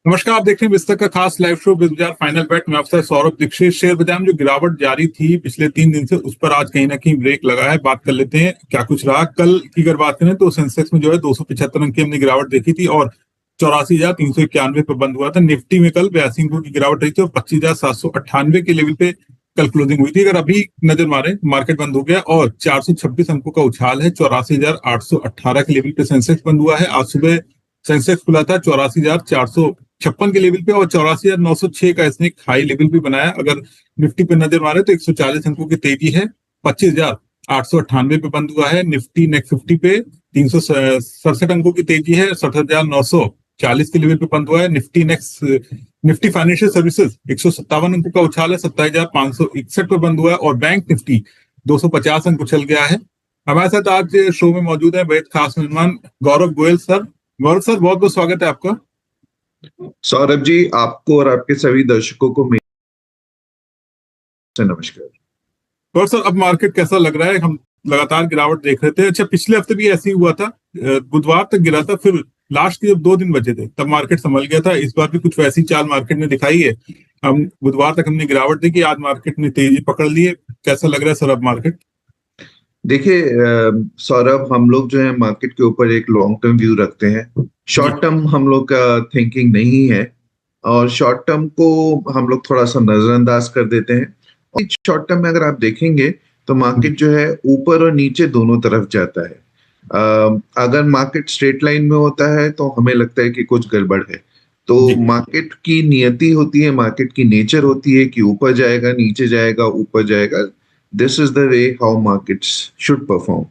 नमस्कार, आप देख रहे हैं विस्तार का खास लाइव शो बिग बाजार फाइनल बेट में आपसे सौरभ दीक्षित। शेयर बाजार में जो गिरावट जारी थी पिछले 3 दिन से, उस पर आज कहीं ना कहीं ब्रेक लगा है। बात कर लेते हैं क्या कुछ रहा। कल की अगर बात करें तो सेंसेक्स में जो है 275 अंक की हमने गिरावट देखी थी और 84,391 पर बंद हुआ था। निफ्टी में कल 82 अंकों की गिरावट रही थी और 25,798 के लेवल पे कल क्लोजिंग हुई थी। अगर अभी नजर मारे, मार्केट बंद हो गया और 426 अंकों का उछाल है। 84,818 के लेवल पे सेंसेक्स बंद हुआ है। आज सुबह सेंसेक्स खुला था 84,456 के लेवल पे और 84,906 का इसने एक हाई लेवल भी बनाया। अगर निफ्टी पे नजर मारे तो 140 अंकों की तेजी है। 25,898 पे बंद हुआ है। निफ्टी नेक्स्ट 50 पे 367 अंकों की तेजी है। 67,940 के लेवल पे बंद हुआ है। निफ्टी फाइनेंशियल सर्विसेज 157 अंकों का उछाल है। 27,561 पे बंद हुआ है और बैंक निफ्टी 250 अंक उछल गया है। हमारे साथ आज शो में मौजूद है बेहद खास मेहमान गौरव गोयल सर। गौरव सर, बहुत बहुत स्वागत है आपका। सौरभ जी, आपको और आपके सभी दर्शकों को मेरे से नमस्कार। गौरव सर, अब मार्केट कैसा लग रहा है? हम लगातार गिरावट देख रहे थे। अच्छा, पिछले हफ्ते भी ऐसे ही हुआ था, बुधवार तक गिरा था, फिर लास्ट के जब 2 दिन बचे थे तब मार्केट संभल गया था। इस बार भी कुछ वैसी चाल मार्केट ने दिखाई है। हम बुधवार तक हमने गिरावट देखी, आज मार्केट ने तेजी पकड़ ली है। कैसा लग रहा है सर अब मार्केट? देखिए सौरभ, हम लोग जो है मार्केट के ऊपर एक लॉन्ग टर्म व्यू रखते हैं। शॉर्ट टर्म हम लोग का थिंकिंग नहीं है और शॉर्ट टर्म को हम लोग थोड़ा सा नजरअंदाज कर देते हैं। और शॉर्ट टर्म में अगर आप देखेंगे तो मार्केट जो है ऊपर और नीचे दोनों तरफ जाता है। अगर मार्केट स्ट्रेट लाइन में होता है तो हमें लगता है कि कुछ गड़बड़ है। तो मार्केट की नियति होती है, मार्केट की नेचर होती है कि ऊपर जाएगा, नीचे जाएगा, ऊपर जाएगा। This is the way how markets should perform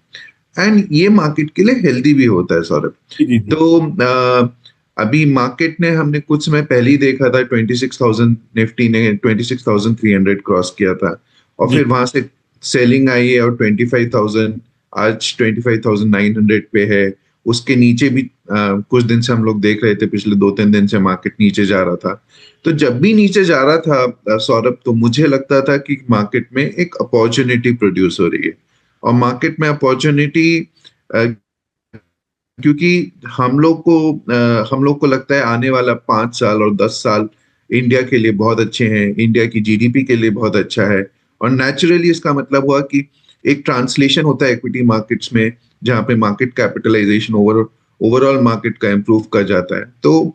and ये मार्केट के लिए हेल्दी भी होता है सौरभ। तो अभी मार्केट ने हमने कुछ समय पहले ही देखा था 26,000, निफ्टी ने 26,300 क्रॉस किया था और फिर वहां से सेलिंग आई है और 25,000, आज 25,900 पे है। उसके नीचे भी कुछ दिन से हम लोग देख रहे थे, पिछले 2-3 दिन से मार्केट नीचे जा रहा था। तो जब भी नीचे जा रहा था सौरभ, तो मुझे लगता था कि मार्केट में एक अपॉर्चुनिटी प्रोड्यूस हो रही है। और मार्केट में अपॉर्चुनिटी क्योंकि हम लोग को लगता है आने वाला 5 साल और 10 साल इंडिया के लिए बहुत अच्छे हैं, इंडिया की जीडीपी के लिए बहुत अच्छा है। और नेचुरली इसका मतलब हुआ कि एक ट्रांसलेशन होता है इक्विटी मार्केट्स में, जहां पे मार्केट कैपिटलाइजेशन ओवरऑल मार्केट का इंप्रूव कर जाता है। तो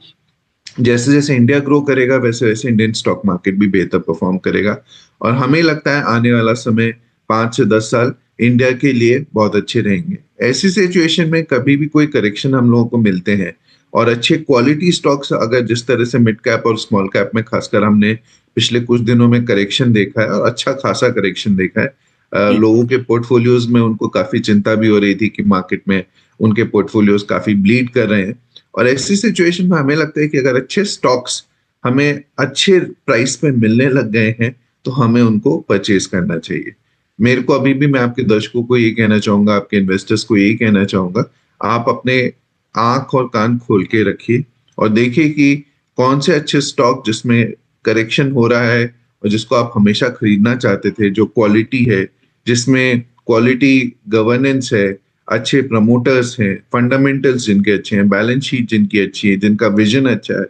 जैसे जैसे इंडिया ग्रो करेगा वैसे वैसे इंडियन स्टॉक मार्केट भी बेहतर परफॉर्म करेगा। और हमें लगता है आने वाला समय 5 से 10 साल इंडिया के लिए बहुत अच्छे रहेंगे। ऐसी सिचुएशन में कभी भी कोई करेक्शन हम लोगों को मिलते हैं और अच्छे क्वालिटी स्टॉक्स, अगर जिस तरह से मिड कैप और स्मॉल कैप में खासकर हमने पिछले कुछ दिनों में करेक्शन देखा है और अच्छा खासा करेक्शन देखा है। लोगों के पोर्टफोलियोज में उनको काफी चिंता भी हो रही थी कि मार्केट में उनके पोर्टफोलियोज काफी ब्लीड कर रहे हैं। और ऐसी सिचुएशन में हमें लगता है कि अगर अच्छे स्टॉक्स हमें अच्छे प्राइस पे मिलने लग गए हैं तो हमें उनको परचेज करना चाहिए। मेरे को अभी भी, मैं आपके दर्शकों को यही कहना चाहूंगा, आपके इन्वेस्टर्स को यही कहना चाहूंगा, आप अपने आंख और कान खोल के रखिए और देखिए कि कौन से अच्छे स्टॉक जिसमें करेक्शन हो रहा है और जिसको आप हमेशा खरीदना चाहते थे, जो क्वालिटी है, जिसमें क्वालिटी गवर्नेंस है, अच्छे प्रमोटर्स हैं, फंडामेंटल्स जिनके अच्छे हैं, बैलेंस शीट जिनकी अच्छी है, जिनका विजन अच्छा है।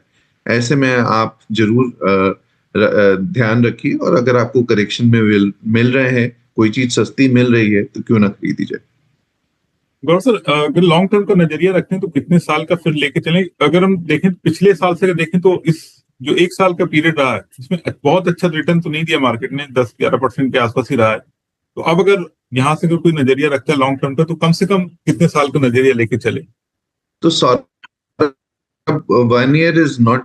ऐसे में आप जरूर ध्यान रखिए और अगर आपको करेक्शन में मिल रहे हैं, कोई चीज सस्ती मिल रही है तो क्यों ना खरीदी जाए। गौरव सर, अगर लॉन्ग टर्म का नजरिया रखते हैं तो कितने साल का फिर लेके चलें? अगर हम देखें पिछले साल से अगर देखें तो इस जो 1 साल का पीरियड रहा है इसमें बहुत अच्छा रिटर्न तो नहीं दिया मार्केट ने, 10-11% के आसपास ही रहा है। तो अब अगर यहाँ से अगर कोई नजरिया रखता है लॉन्ग टर्म का, तो कम से कम कितने साल का नजरिया लेके चले? तो Saurabh, 1 year is not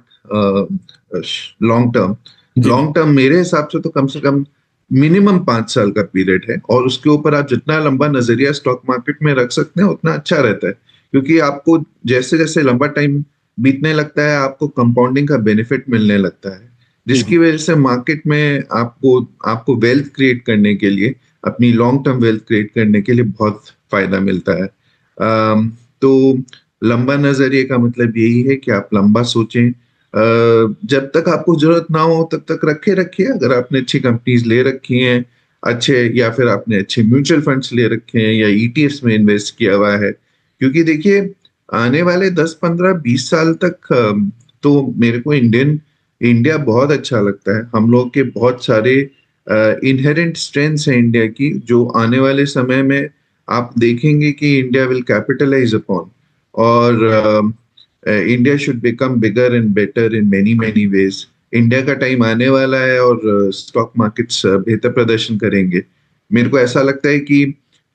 long term. Long term मेरे हिसाब से तो कम से कम मिनिमम 5 साल का पीरियड है और उसके ऊपर आप जितना लंबा नजरिया स्टॉक मार्केट में रख सकते हैं उतना अच्छा रहता है। क्योंकि आपको जैसे जैसे लंबा टाइम बीतने लगता है, आपको कंपाउंडिंग का बेनिफिट मिलने लगता है, जिसकी वजह से मार्केट में आपको आपको वेल्थ क्रिएट करने के लिए, अपनी लॉन्ग टर्म वेल्थ क्रिएट करने के लिए बहुत फायदा मिलता है। तो लंबा नजरिए का मतलब यही है कि आप लंबा सोचें। जब तक आपको जरूरत ना हो तब तक रखे रखिए। अगर आपने अच्छी कंपनीज ले रखी हैं, अच्छे, या फिर आपने अच्छे म्यूचुअल फंड्स ले रखे हैं या ईटीएफ्स में इन्वेस्ट किया हुआ है, क्योंकि देखिए आने वाले 10, 15, 20 साल तक तो मेरे को इंडिया बहुत अच्छा लगता है। हम लोग के बहुत सारे इनहेरेंट स्ट्रेंथ्स हैं इंडिया की, जो आने वाले समय में आप देखेंगे कि इंडिया विल कैपिटलाइज अपॉन। और India should become bigger and better in many many ways. India का टाइम आने वाला है और स्टॉक मार्केट्स बेहतर प्रदर्शन करेंगे। मेरे को ऐसा लगता है कि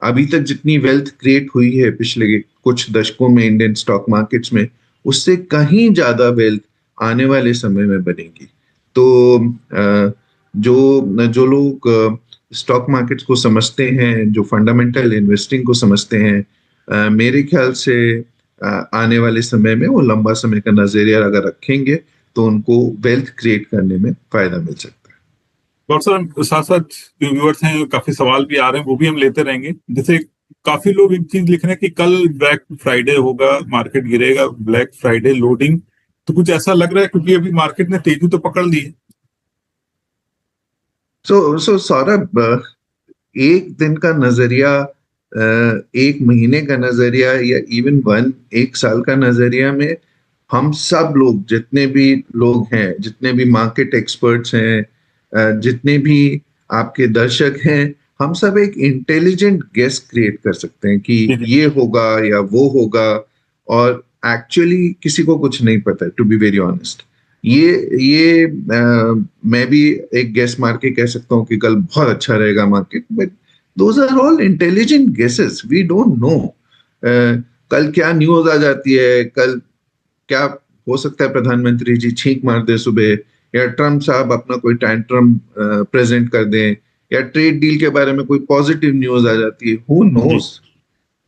अभी तक जितनी वेल्थ क्रिएट हुई है पिछले कुछ दशकों में इंडियन स्टॉक मार्केट्स में, उससे कहीं ज्यादा वेल्थ आने वाले समय में बनेगी। तो जो जो लोग स्टॉक मार्केट्स को समझते हैं, जो फंडामेंटल इन्वेस्टिंग को समझते हैं, मेरे ख्याल से आने वाले समय में वो लंबा समय का नजरिया अगर रखेंगे तो उनको वेल्थ क्रिएट करने में फायदा मिल सकता है। डॉक्टर साहब, साथ साथ जो व्यूअर्स हैं काफी सवाल भी आ रहे हैं, वो भी हम लेते रहेंगे। जैसे काफी लोग एक चीज लिख रहे हैं कि कल ब्लैक फ्राइडे होगा, मार्केट गिरेगा, ब्लैक फ्राइडे लोडिंग, तो कुछ ऐसा लग रहा है? क्योंकि अभी मार्केट ने तेजी तो पकड़ ली है। सो सौरभ, एक दिन का नजरिया, एक महीने का नजरिया, या इवन एक साल का नजरिया में हम सब लोग, जितने भी लोग हैं, जितने भी मार्केट एक्सपर्ट्स हैं, जितने भी आपके दर्शक हैं, हम सब एक इंटेलिजेंट गेस क्रिएट कर सकते हैं कि जी जी। ये होगा या वो होगा। और एक्चुअली किसी को कुछ नहीं पता, टू बी वेरी ऑनेस्ट। ये मैं भी एक गेस मार के कह सकता हूँ कि कल बहुत अच्छा रहेगा market, but those are all intelligent guesses, we don't know कल क्या न्यूज आ जाती है। कल क्या हो सकता है, प्रधानमंत्री जी छींक मार दे सुबह, या ट्रम्प साहब अपना कोई टैंट्रम प्रेजेंट कर दें, या ट्रेड डील के बारे में कोई पॉजिटिव न्यूज आ जाती है। हु जी नोस।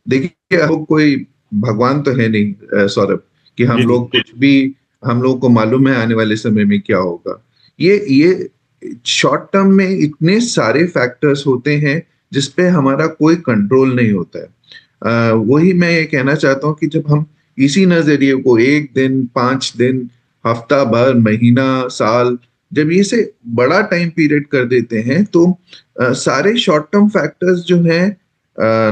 देखिए, हम कोई भगवान तो है नहीं सौरभ, कि जी। हम जी लोग कुछ भी, हम लोग को मालूम है आने वाले समय में क्या होगा। ये शॉर्ट टर्म में इतने सारे फैक्टर्स होते हैं जिसपे हमारा कोई कंट्रोल नहीं होता है। वही मैं ये कहना चाहता हूँ कि जब हम इसी नजरिए को एक दिन, 5 दिन, हफ्ता भर, महीना, साल, जब ये से बड़ा टाइम पीरियड कर देते हैं, तो सारे शॉर्ट टर्म फैक्टर्स जो हैं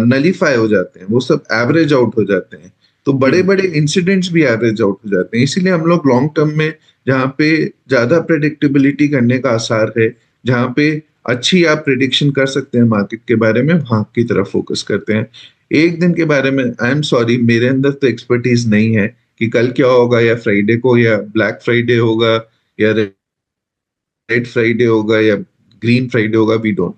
नलीफाई हो जाते हैं, वो सब एवरेज आउट हो जाते हैं। तो जी बड़े जी। बड़े इंसिडेंट्स भी एवरेज आउट हो जाते हैं। इसीलिए हम लोग लॉन्ग टर्म में, जहाँ पे ज्यादा प्रेडिक्टेबिलिटी करने का आसार है, जहाँ पे अच्छी आप प्रिडिक्शन कर सकते हैं मार्केट के बारे में, वहां की तरफ फोकस करते हैं। एक दिन के बारे में आई एम सॉरी, मेरे अंदर तो एक्सपर्टीज नहीं है कि कल क्या होगा, या फ्राइडे को, या ब्लैक फ्राइडे होगा, या रेड फ्राइडे होगा, या ग्रीन फ्राइडे होगा। We don't.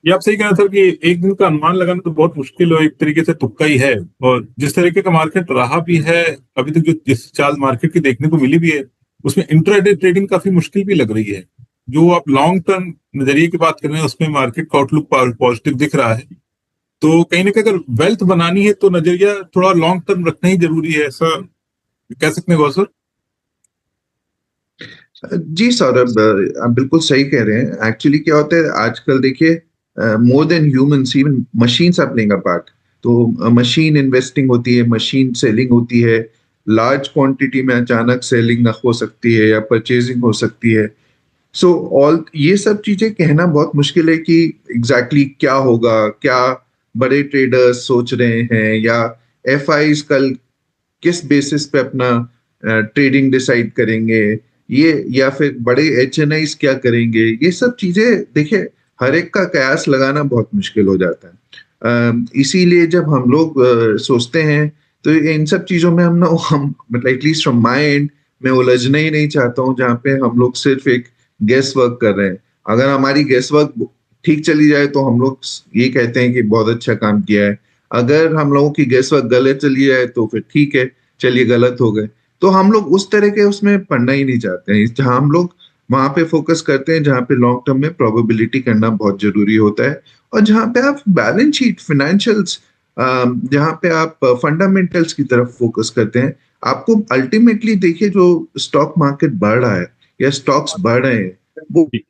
ये आप सही कह रहे थे कि एक दिन का अनुमान लगाना तो बहुत मुश्किल हो, एक तरीके से तुक्का ही है। और जिस तरीके का मार्केट रहा भी है अभी तक, जो जिस चाल मार्केट की देखने को मिली भी है, उसमें इंट्राडे ट्रेडिंग काफी मुश्किल भी लग रही है। जो आप लॉन्ग टर्म नजरिए की बात कर रहे हैं, उसमें मार्केट का आउटलुक पॉजिटिव दिख रहा है। तो कहीं ना कहीं अगर वेल्थ बनानी है तो नजरिया थोड़ा लॉन्ग टर्म रखना ही जरूरी है, ऐसा कह सकते हैं गौसर? जी सौरभ, आप बिल्कुल सही कह रहे हैं। एक्चुअली क्या होता है आजकल, देखिए, more than humans, even machines are playing a part. तो मशीन इन्वेस्टिंग होती है, मशीन सेलिंग होती है, लार्ज क्वांटिटी में अचानक सेलिंग हो सकती है या परचेजिंग हो सकती है। सो ऑल ये सब चीजें कहना बहुत मुश्किल है कि एग्जैक्टली क्या होगा, क्या बड़े ट्रेडर्स सोच रहे हैं, या एफआईज कल किस बेसिस पे अपना ट्रेडिंग डिसाइड करेंगे, ये, या फिर बड़े एचएनआईज क्या करेंगे। ये सब चीजें, देखिए, हर एक का कयास लगाना बहुत मुश्किल हो जाता है। इसीलिए जब हम लोग सोचते हैं, तो इन सब चीजों में हम मतलब एटलीस्ट फ्रॉम माय एंड, मैं उलझना ही नहीं चाहता हूँ जहाँ पे हम लोग सिर्फ एक गेस वर्क कर रहे हैं। अगर हमारी गेस वर्क ठीक चली जाए तो हम लोग ये कहते हैं कि बहुत अच्छा काम किया है। अगर हम लोगों की गेस वर्क गलत चली जाए तो फिर ठीक है, चलिए गलत हो गए। तो हम लोग उस तरह के उसमें पढ़ना ही नहीं चाहते हैं। जहां हम लोग वहां पे फोकस करते हैं जहां पे लॉन्ग टर्म में प्रोबेबिलिटी करना बहुत जरूरी होता है, और जहां पे आप बैलेंस शीट, फिनेंशियल्स, जहां पे आप फंडामेंटल्स की तरफ फोकस करते हैं, आपको अल्टीमेटली, देखिए, जो स्टॉक मार्केट बढ़ रहा है या स्टॉक्स बढ़ रहे हैं, वो जी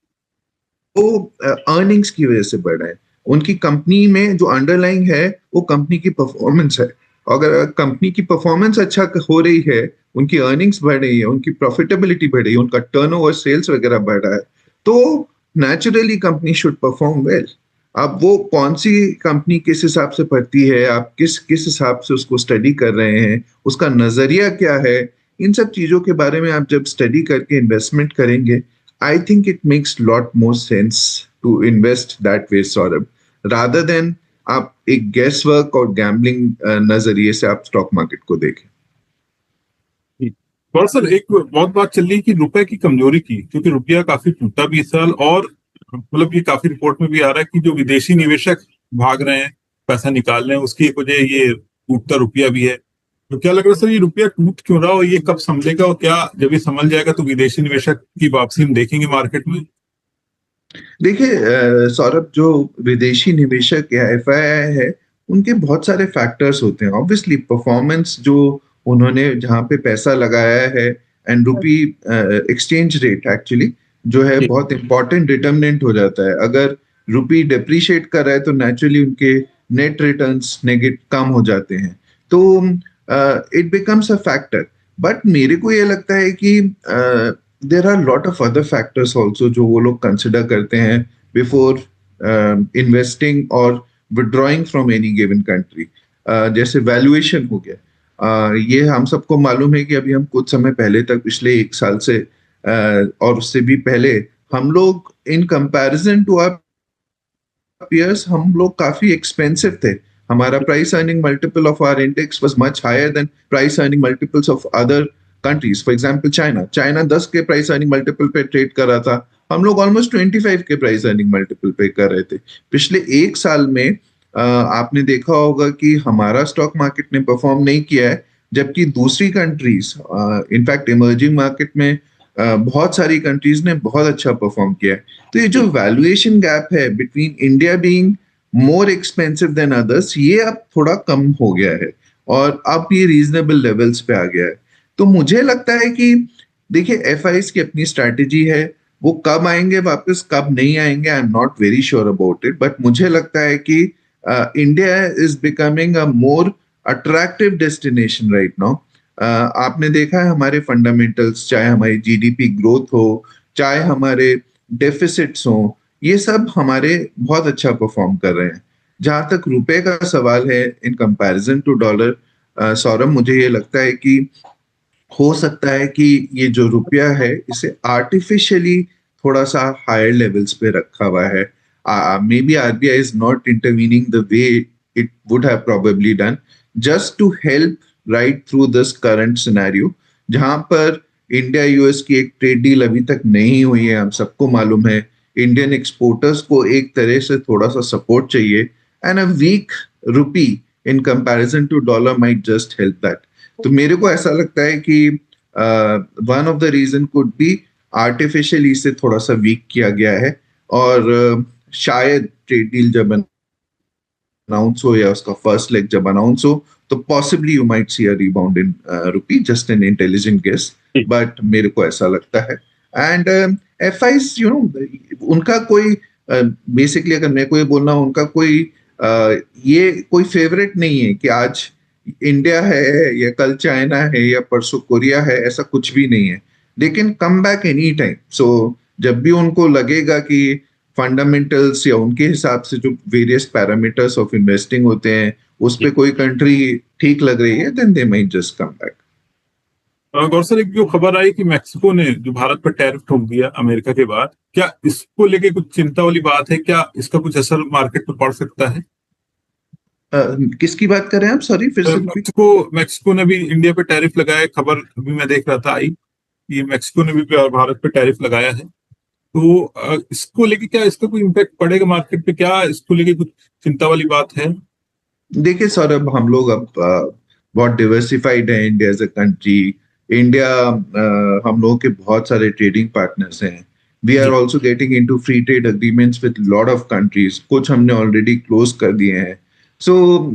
वो अर्निंग्स की वजह से बढ़ रहे हैं। उनकी कंपनी में जो अंडरलाइंग है, वो कंपनी की परफॉर्मेंस है। अगर कंपनी की परफॉर्मेंस अच्छा हो रही है, उनकी अर्निंग्स बढ़ रही है, उनकी प्रॉफिटेबिलिटी बढ़ रही है, उनका टर्नओवर, सेल्स वगैरह बढ़ रहा है, तो naturally company should perform well. अब वो कौन सी कंपनी किस हिसाब से पढ़ती है, आप किस किस हिसाब से उसको स्टडी कर रहे हैं, उसका नजरिया क्या है, इन सब चीजों के बारे में आप जब स्टडी करके इन्वेस्टमेंट करेंगे, I think it makes lot more sense to invest that way, Saurabh, rather than आप एक गेस वर्क और गैम्बलिंग नजरिए से आप स्टॉक मार्केट को देखें। और सर एक बहुत बात चल रही है कि रुपए की कमजोरी की, क्योंकि रुपया काफी टूटा भी इस साल, और मतलब ये काफी रिपोर्ट में भी आ रहा है कि जो विदेशी निवेशक भाग रहे हैं, पैसा निकाल रहे हैं, उसकी एक वजह ये टूटता रुपया भी है। तो क्या लग रहा है सर, ये रुपया टूट क्यों रहा, और ये कब संभलेगा, और क्या जब ये संभल जाएगा तो विदेशी निवेशक की वापसी हम देखेंगे मार्केट में? देखिए सौरभ, जो विदेशी निवेशक या एफआईआई है, उनके बहुत सारे फैक्टर्स होते हैं। ऑब्वियसली परफॉर्मेंस जो उन्होंने जहाँ पे पैसा लगाया है, and rupee exchange rate actually जो है जी। बहुत इंपॉर्टेंट डिटर्मिनेंट हो जाता है। अगर रुपी डेप्रिशिएट कर रहा है तो नेचुरली उनके नेट रिटर्न्स नेगेट कम हो जाते हैं, तो it becomes a factor. But मेरे को ये लगता है कि there are lot of other factors also जो वो लोग कंसिडर करते हैं बिफोर इन्वेस्टिंग और withdrawing from any given country. जैसे वैल्यूएशन हो गया, ये हम सबको मालूम है कि अभी हम कुछ समय पहले तक, पिछले एक साल से और उससे भी पहले, हम लोग in comparison to our peers हम लोग काफी एक्सपेंसिव थे। हमारा price earning multiple of our index was much higher than price earning multiples of other countries. For example China 10 के प्राइस अर्निंग मल्टीपल पे ट्रेड कर रहा था, हम लोग ऑलमोस्ट 25 के प्राइस अर्निंग मल्टीपल पे कर रहे थे। पिछले एक साल में आपने देखा होगा कि हमारा स्टॉक मार्केट ने परफॉर्म नहीं किया है, जबकि दूसरी कंट्रीज, इनफैक्ट इमर्जिंग मार्केट में बहुत सारी कंट्रीज ने बहुत अच्छा परफॉर्म किया है। तो ये जो वैल्यूएशन गैप है between India being more expensive than others, ये अब थोड़ा कम हो गया है और अब ये रीजनेबल लेवल्स पे आ गया है। तो मुझे लगता है कि देखिए, एफआईज की अपनी स्ट्रैटेजी है, वो कब आएंगे वापस, कब नहीं आएंगे, I am not very sure about it. But मुझे लगता है कि India is becoming a more attractive destination right now. आपने देखा है हमारे फंडामेंटल्स, चाहे हमारी जीडीपी ग्रोथ हो, चाहे हमारे डेफिसिट्स हो, ये सब हमारे बहुत अच्छा परफॉर्म कर रहे हैं। जहां तक रुपए का सवाल है in comparison to dollar, Saurabh, मुझे ये लगता है कि हो सकता है कि ये जो रुपया है इसे आर्टिफिशियली थोड़ा सा हायर लेवल्स पे रखा हुआ है। Maybe RBI is not intervening the way it would have probably done, just to help right through this current scenario, जहां पर इंडिया यूएस की एक ट्रेड डील अभी तक नहीं हुई है। हम सबको मालूम है इंडियन एक्सपोर्टर्स को एक तरह से थोड़ा सा सपोर्ट चाहिए, and a weak rupee in comparison to dollar might just help that. तो मेरे को ऐसा लगता है कि one of the reason could be artificially इसे थोड़ा सा वीक किया गया है, और शायद ट्रेड डील जब अनाउंस हो या उसका फर्स्ट लेग जब अनाउंस हो, तो possibly you might see a rebound in rupee, just an intelligent guess, but मेरे को ऐसा लगता है। एंड एफआईज, उनका कोई बेसिकली, अगर मेरे को ये बोलना, उनका कोई ये कोई फेवरेट नहीं है कि आज इंडिया है या कल चाइना है या परसों कोरिया है, ऐसा कुछ भी नहीं है। लेकिन कम बैक एनी टाइम। सो जब भी उनको लगेगा कि फंडामेंटल्स या उनके हिसाब से जो वेरियस पैरामीटर्स ऑफ इन्वेस्टिंग होते हैं उस पे कोई कंट्री ठीक लग रही है, then they might just come back. Gaur sir, एक जो खबर आई कि मेक्सिको ने जो भारत पर टैरिफ ठोक दिया अमेरिका के बाद, क्या इसको लेके कुछ चिंता वाली बात है? क्या इसका कुछ असर मार्केट पर पड़ सकता है? किसकी बात कर रहे हैं आप, सॉरी फिर से रिपीट। मेक्सिको मेक्सिको ने भी इंडिया पे टैरिफ लगाया, खबर अभी मैं देख रहा था आई, कि मेक्सिको ने भी भारत पे टैरिफ लगाया है। तो इसको लेके क्या इसका कोई इम्पैक्ट पड़ेगा मार्केट पे? क्या इसको लेके कुछ चिंता वाली बात है? देखिए सौरभ, हम लोग अब बहुत डिवर्सिफाइड है India as a country. India, हम लोगों के बहुत सारे ट्रेडिंग पार्टनर्स हैं। वी आर जी। Also getting into free trade agreements with lot of countries, कुछ हमने ऑलरेडी क्लोज कर दिए हैं। So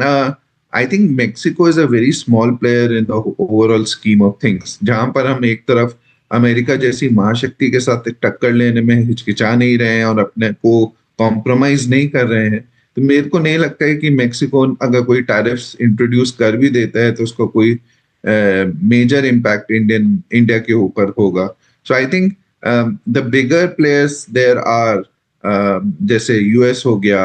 I think Mexico is a very small player in the overall scheme of things, जहां पर हम एक तरफ अमेरिका जैसी महाशक्ति के साथ एक टक्कर लेने में हिचकिचा नहीं रहे हैं और अपने को कॉम्प्रोमाइज नहीं कर रहे हैं। तो मेरे को नहीं लगता है कि मेक्सिको अगर कोई टैरिफ्स इंट्रोड्यूस कर भी देता है तो उसका कोई मेजर इम्पैक्ट इंडिया के ऊपर होगा। So I think the bigger players there are, जैसे यूएस हो गया,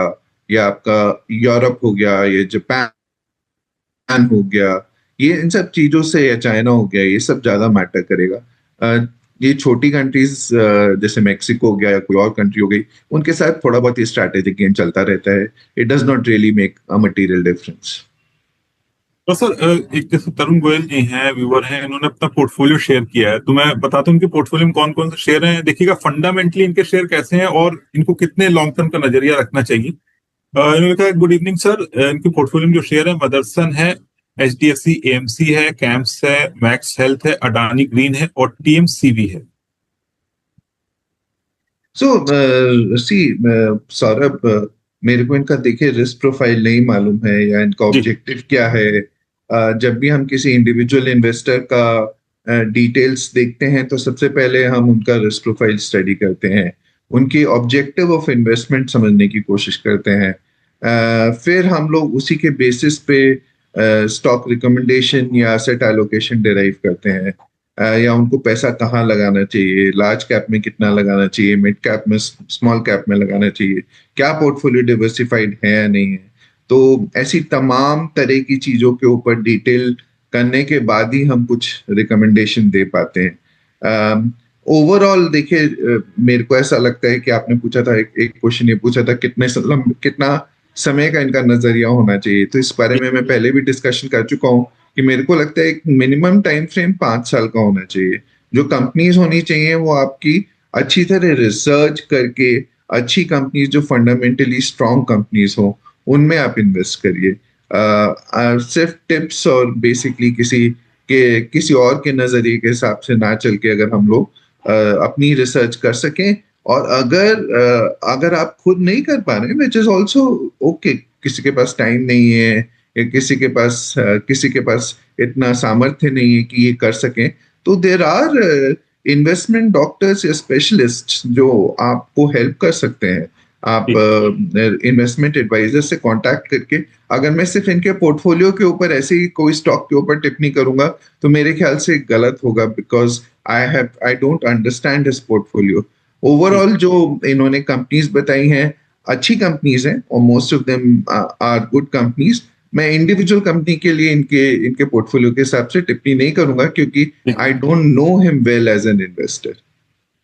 या आपका यूरोप हो गया, या जापान हो गया, ये इन सब चीजों से, या चाइना हो गया, ये सब ज्यादा मैटर करेगा। ये छोटी कंट्रीज जैसे मेक्सिको हो गया या कोई और कंट्री हो गई, उनके साथ थोड़ा बहुत ये स्ट्रैटेजिक गेम चलता रहता है। It does not really make a material difference. तो सर एक जैसे तरुण गोयल जी हैं, व्यूवर हैं, इन्होंने अपना पोर्टफोलियो शेयर किया है, तो मैं बताता हूँ इनके पोर्टफोलियो में कौन कौन से शेयर हैं। देखिएगा फंडामेंटली इनके शेयर कैसे हैं और इनको कितने लॉन्ग टर्म का नजरिया रखना चाहिए। इन्होंने कहा गुड इवनिंग सर, इनके पोर्टफोलियो में जो शेयर है मदरसन है, HDFC AMC है, कैंप्स है, मैक्स हेल्थ है, अडानी ग्रीन है और TMCV है। सो सी सौरभ, मेरे को इनका देखिए रिस्क प्रोफाइल नहीं मालूम है या इनका जी ऑब्जेक्टिव क्या है। जब भी हम किसी इंडिविजुअल इन्वेस्टर का डिटेल्स देखते हैं तो सबसे पहले हम उनका रिस्क प्रोफाइल स्टडी करते हैं, उनकी ऑब्जेक्टिव ऑफ इन्वेस्टमेंट समझने की कोशिश करते हैं। फिर हम लोग उसी के बेसिस पे स्टॉक रिकमेंडेशन या एसेट एलोकेशन डिराइव करते हैं। या उनको पैसा कहाँ लगाना चाहिए, लार्ज कैप में कितना लगाना चाहिए, मिड कैप में, स्मॉल कैप में लगाना चाहिए, क्या पोर्टफोलियो डिवर्सिफाइड है या नहीं है। तो ऐसी तमाम तरह की चीजों के ऊपर डिटेल करने के बाद ही हम कुछ रिकमेंडेशन दे पाते हैं। ओवरऑल देखिए, मेरे को ऐसा लगता है कि आपने पूछा था, एक क्वेश्चन ये पूछा था कितना समय का इनका नजरिया होना चाहिए, तो इस बारे में मैं पहले भी डिस्कशन कर चुका हूँ कि मेरे को लगता है एक मिनिमम टाइम फ्रेम 5 साल का होना चाहिए। जो कंपनीज होनी चाहिए वो आपकी अच्छी तरह रिसर्च करके, अच्छी कंपनीज जो फंडामेंटली स्ट्रांग कंपनीज हो उनमें आप इन्वेस्ट करिए। सिर्फ टिप्स और बेसिकली किसी और के नजरिए के हिसाब से ना चल के, अगर हम लोग अपनी रिसर्च कर सकें, और अगर आप खुद नहीं कर पा रहे, विच इज ऑल्सो ओके, किसी के पास टाइम नहीं है या किसी के पास इतना सामर्थ्य नहीं है कि ये कर सकें, तो देर आर इन्वेस्टमेंट डॉक्टर्स या स्पेशलिस्ट जो आपको हेल्प कर सकते हैं। आप जी इन्वेस्टमेंट एडवाइजर से कांटेक्ट करके, अगर मैं सिर्फ इनके पोर्टफोलियो के ऊपर ऐसे ही कोई स्टॉक के ऊपर टिप्पणी करूंगा तो मेरे ख्याल से गलत होगा, because I don't understand this portfolio. जी ओवरऑल जो इन्होंने कंपनीज बताई हैं अच्छी कंपनीज हैं, और most of them are good companies. मैं इंडिविजुअल कंपनी के लिए इनके इनके पोर्टफोलियो के हिसाब से टिप्पणी नहीं करूंगा, क्योंकि जी I don't know him well as an investor.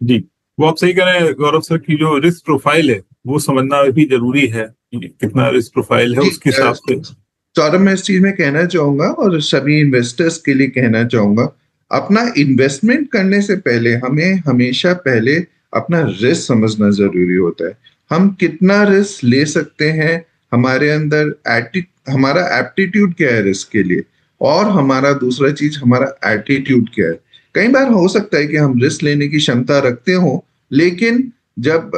जी। वो आप सही कह रहे हैं गौरव सर की जो रिस्क प्रोफाइल है वो समझना भी जरूरी है कि कितना रिस्क प्रोफाइल है जी, उसके हिसाब से। सौरभ, मैं इस चीज में कहना चाहूंगा और सभी इन्वेस्टर्स के लिए कहना चाहूंगा, अपना इन्वेस्टमेंट करने से पहले हमें हमेशा पहले अपना रिस्क समझना जरूरी होता है। हम कितना रिस्क ले सकते हैं, हमारे अंदर हमारा एप्टीट्यूड क्या है रिस्क के लिए, और हमारा दूसरा चीज हमारा एटीट्यूड क्या है। कई बार हो सकता है कि हम रिस्क लेने की क्षमता रखते हो, लेकिन जब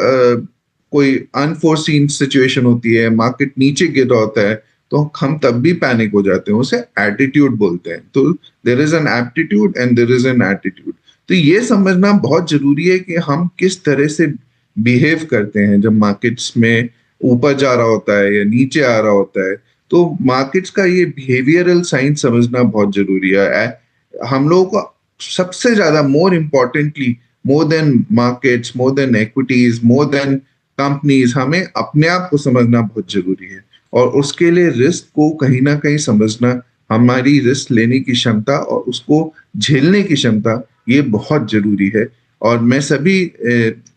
कोई अनफोर्सीन सिचुएशन होती है, मार्केट नीचे गिर रहा होता है, तो हम तब भी पैनिक हो जाते हैं, उसे एटीट्यूड बोलते हैं। तो there is an aptitude and there is an attitude. तो ये समझना बहुत जरूरी है कि हम किस तरह से बिहेव करते हैं जब मार्केट्स में ऊपर जा रहा होता है या नीचे आ रहा होता है। तो मार्केट्स का ये बिहेवियरल साइंस समझना बहुत जरूरी है। हम लोगों को सबसे ज्यादा, more importantly, more than markets, more than equities, more than companies, हमें अपने आप को समझना बहुत जरूरी है। और उसके लिए रिस्क को कहीं ना कहीं समझना, हमारी रिस्क लेने की क्षमता और उसको झेलने की क्षमता, ये बहुत जरूरी है। और मैं सभी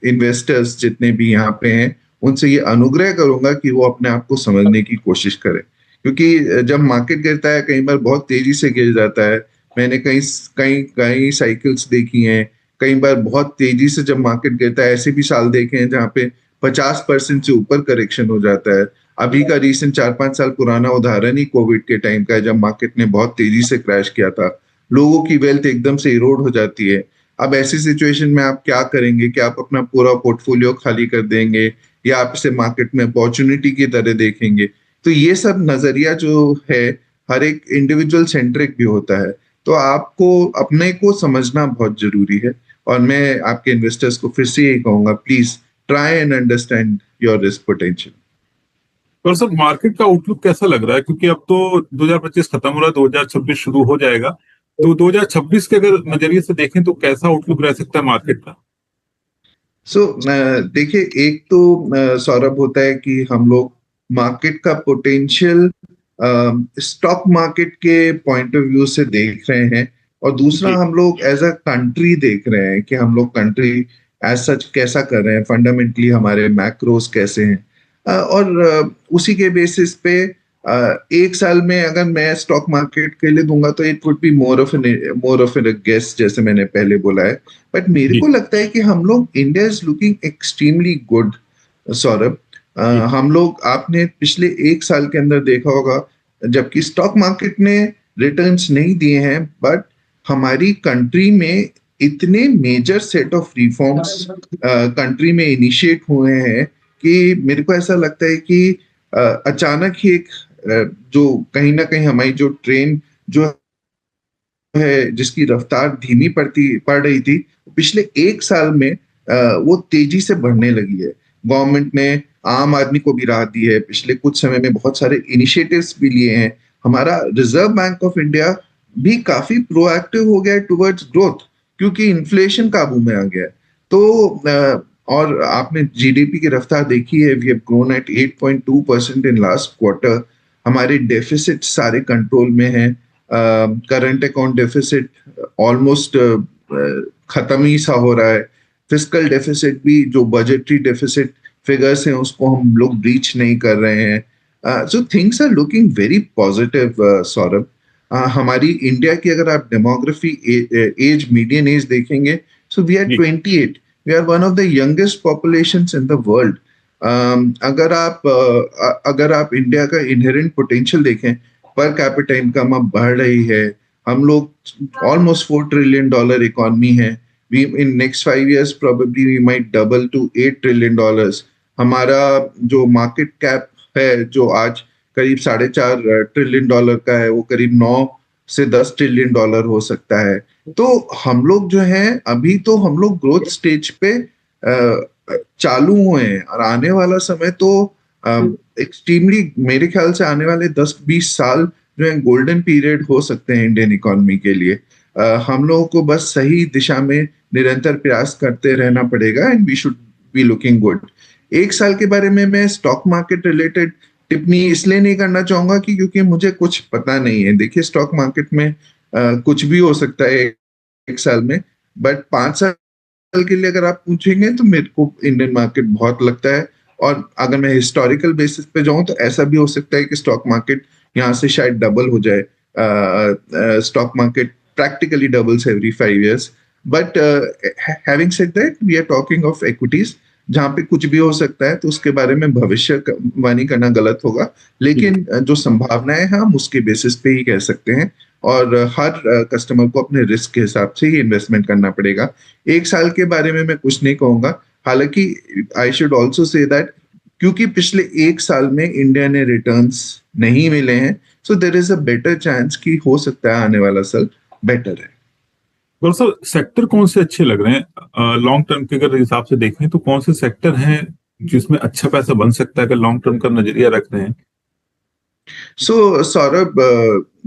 इन्वेस्टर्स जितने भी यहाँ पे हैं उनसे ये अनुग्रह करूंगा कि वो अपने आप को समझने की कोशिश करें, क्योंकि जब मार्केट गिरता है कई बार बहुत तेजी से गिर जाता है। मैंने कई कई कई साइकिल्स देखी हैं। कई बार बहुत तेजी से जब मार्केट गिरता है, ऐसे भी साल देखे हैं जहाँ पे 50% से ऊपर करेक्शन हो जाता है। अभी का रीसेंट 4-5 साल पुराना उदाहरण ही कोविड के टाइम का है, जब मार्केट ने बहुत तेजी से क्रैश किया था। लोगों की वेल्थ एकदम से इरोड हो जाती है। अब ऐसी सिचुएशन में आप क्या करेंगे? कि आप अपना पूरा पोर्टफोलियो खाली कर देंगे, या आप इसे मार्केट में अपॉर्चुनिटी की तरह देखेंगे? तो ये सब नजरिया जो है, हर एक इंडिविजुअल सेंट्रिक भी होता है। तो आपको अपने को समझना बहुत जरूरी है। और मैं आपके इन्वेस्टर्स को फिर से यही कहूंगा, please try and understand your risk potential. और सर मार्केट का आउटलुक कैसा लग रहा है, क्योंकि अब तो 2025 खत्म हो रहा है, 2026 शुरू हो जाएगा, तो 2026 के अगर नजरिए से देखें तो कैसा आउटलुक रह सकता है मार्केट का। देखिए, एक तो सौरभ होता है कि हम लोग मार्केट का पोटेंशियल स्टॉक मार्केट के पॉइंट ऑफ व्यू से देख रहे हैं, और दूसरा जी हम लोग एज अ कंट्री देख रहे हैं कि हम लोग कंट्री एज सच कैसा कर रहे हैं, फंडामेंटली हमारे मैक्रोस कैसे हैं। और उसी के बेसिस पे एक साल में अगर मैं स्टॉक मार्केट के लिए दूंगा तो it would be more of a guess, जैसे मैंने पहले बोला है। बट मेरे जी को लगता है कि हम लोग, India is looking extremely good, Saurabh. जी हम लोग, आपने पिछले एक साल के अंदर देखा होगा, जबकि स्टॉक मार्केट ने रिटर्न्स नहीं दिए हैं, बट हमारी कंट्री में इतने major set of reforms country में इनिशिएट हुए हैं कि मेरे को ऐसा लगता है कि अचानक ही एक जो कहीं ना कहीं हमारी जो ट्रेन जो है, जिसकी रफ्तार धीमी पड़ रही थी, पिछले एक साल में वो तेजी से बढ़ने लगी है। गवर्नमेंट ने आम आदमी को भी राहत दी है, पिछले कुछ समय में बहुत सारे इनिशिएटिव्स भी लिए हैं। हमारा रिजर्व बैंक ऑफ इंडिया भी काफी प्रोएक्टिव हो गया है टुवर्ड्स ग्रोथ, क्योंकि इन्फ्लेशन काबू में आ गया है। तो और आपने जीडीपी की रफ्तार देखी है, we have grown at 8.2% in last quarter. हमारे डेफिसिट सारे कंट्रोल में हैं। करंट अकाउंट डेफिसिट ऑलमोस्ट खत्म ही सा हो रहा है। फिस्कल डेफिसिट भी, जो बजटरी डेफिसिट फिगर्स हैं, उसको हम लोग ब्रीच नहीं कर रहे हैं। So things are looking very positive, Saurabh. हमारी इंडिया की अगर आप डेमोग्राफी, एज, मीडियन एज देखेंगे, सो वी आर जी 28, we are one of the youngest populations in the world. अगर आप इंडिया का इनहेरेंट पोटेंशियल देखें, पर कैपिटा इनकम अब बढ़ रही है। हम लोग ऑलमोस्ट $4 ट्रिलियन इकोनॉमी है। We in next 5 years probably we might double to $8 trillion. हमारा जो मार्केट कैप है, जो आज करीब $4.5 ट्रिलियन का है, वो करीब 9 से 10 ट्रिलियन हो सकता है। तो हम लोग जो है, अभी तो हम लोग ग्रोथ स्टेज पे चालू हुए हैं, और आने वाला समय तो एक्सट्रीमली, मेरे ख्याल से आने वाले 10-20 साल जो है गोल्डन पीरियड हो सकते हैं इंडियन इकोनॉमी के लिए। हम लोगों को बस सही दिशा में निरंतर प्रयास करते रहना पड़ेगा, and we should be looking good. एक साल के बारे में मैं स्टॉक मार्केट रिलेटेड टिप्पणी इसलिए नहीं करना चाहूंगा कि क्योंकि मुझे कुछ पता नहीं है। देखिए, स्टॉक मार्केट में कुछ भी हो सकता है एक साल में, बट 5 साल के लिए अगर आप पूछेंगे तो मेरे को इंडियन मार्केट बहुत लगता है। और अगर मैं हिस्टोरिकल बेसिस पे जाऊं तो ऐसा भी हो सकता है कि स्टॉक मार्केट यहाँ से शायद डबल हो जाए। Stock market practically doubles every 5 years। But having said that, we are talking of equities, जहाँ पे कुछ भी हो सकता है, तो उसके बारे में भविष्यवाणी करना गलत होगा। जी लेकिन जो संभावनाएं हैं, हम उसके बेसिस पे ही कह सकते हैं। और हर कस्टमर को अपने रिस्क के हिसाब से ही इन्वेस्टमेंट करना पड़ेगा। एक साल के बारे में मैं कुछ नहीं कहूंगा। हालांकि I should also say that, क्योंकि पिछले एक साल में इंडिया ने रिटर्न्स नहीं मिले हैं, so there is a better chance कि हो सकता है आने वाला साल बेटर है। सर, सेक्टर कौन से अच्छे लग रहे हैं लॉन्ग टर्म के अगर हिसाब से देखें तो? कौन से सेक्टर हैं जिसमें अच्छा पैसा बन सकता है अगर लॉन्ग टर्म का नजरिया रख रहे हैं? So Saurabh,